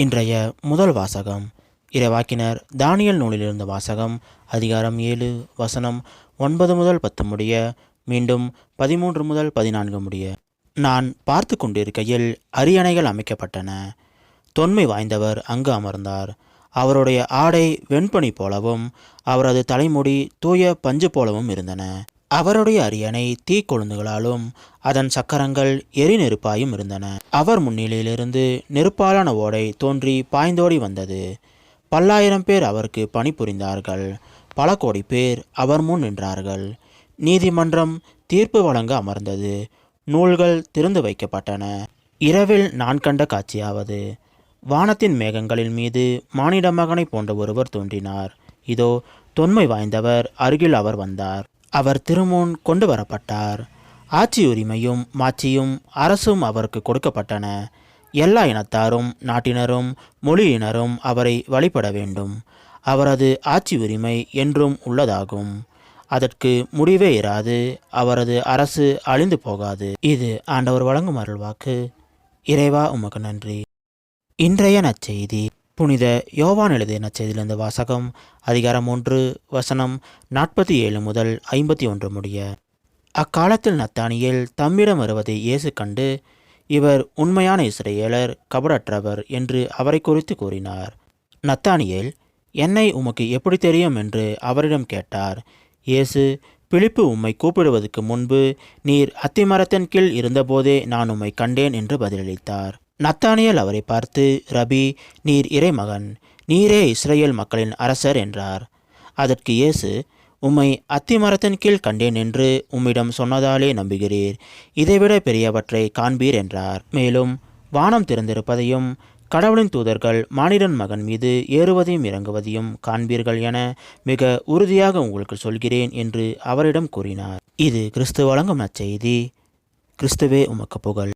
இன்றைய முதல் வாசகம் இறைவாக்கினர் தானியல் நூலிலிருந்த வாசகம் அதிகாரம் 7 வசனம் 9 முதல் 10 முடிய, மீண்டும் 13 முதல் 14 முடிய. நான் பார்த்து கொண்டிருக்கையில் அரியணைகள் அமைக்கப்பட்டன. தொன்மை வாய்ந்தவர் அங்கு அமர்ந்தார். அவருடைய ஆடை வெண்பனி போலவும் அவரது தலைமுடி தூய பஞ்சு போலவும் இருந்தன. அவருடைய அரியணை தீக்கொழுந்துகளாலும் அதன் சக்கரங்கள் எரிநெருப்பாயும் இருந்தன. அவர் முன்னிலையிலிருந்து நெருப்பாலான ஓடை தோன்றி பாய்ந்தோடி வந்தது. 10,000 பேர் அவருக்கு பணிபுரிந்தார்கள். பல கோடி பேர் அவர் முன் நின்றார்கள். நீதிமன்றம் தீர்ப்பு வழங்க அமர்ந்தது. நூல்கள் திறந்து வைக்கப்பட்டன. இரவில் நான் கண்ட காட்சியாவது, வானத்தின் மேகங்களின் மீது மானிட மகனை போன்ற ஒருவர் தோன்றினார். இதோ தொன்மை வாய்ந்தவர் அருகில் அவர் வந்தார். அவர் திருமுன் கொண்டு வரப்பட்டார். ஆட்சி உரிமையும் மாட்சியும் அரசும் அவருக்கு கொடுக்கப்பட்டன. எல்லா இனத்தாரும் நாட்டினரும் மொழியினரும் அவரை வழிபட வேண்டும். அவரது ஆட்சி உரிமை என்றும் உள்ளதாகும். அதற்கு முடிவே இராது. அவரது அரசு அழிந்து போகாது. இது ஆண்டவர் வழங்கும் அருள்வாக்கு. இறைவா உமக்கு நன்றி. இன்றைய நற்செய்தி புனித யோவான் எழுதிய நற்செய்தியிலிருந்து வாசகம் அதிகாரம் 1 வசனம் 47 முதல் 51 முடிய. அக்காலத்தில் நத்தானியேல் தம்மிடம் வருவதை இயேசு கண்டு, இவர் உண்மையான இஸ்ரவேலர், கபடற்றவர் என்று அவரை குறித்து கூறினார். நத்தானியேல், என்னை உமக்கு எப்படி தெரியும் என்று அவரிடம் கேட்டார். இயேசு, பிலிப்பு உம்மை கூப்பிடுவதற்கு முன்பு நீர் அத்திமரத்தின் கீழ் இருந்தபோதே நான் உம்மை கண்டேன் என்று பதிலளித்தார். நத்தானியேல் அவரை பார்த்து, ரபி, நீர் இறைமகன், நீரே இஸ்ரவேல் மக்களின் அரசர் என்றார். அதற்கு இயேசு, உம்மை அத்திமரத்தின் கீழ் கண்டேன் என்று உம்மிடம் சொன்னதாலே நம்புகிறீர். இதைவிட பெரியவற்றை காண்பீர் என்றார். மேலும் வானம் திறந்திருப்பதையும் கடவுளின் தூதர்கள் மானிடன் மகன் மீது ஏறுவதையும் இறங்குவதையும் காண்பீர்கள் என மிக உறுதியாக உங்களுக்கு சொல்கிறேன் என்று அவரிடம் கூறினார். இது கிறிஸ்து வழங்கும் நற்செய்தி. கிறிஸ்துவே உமக்கு புகழ்.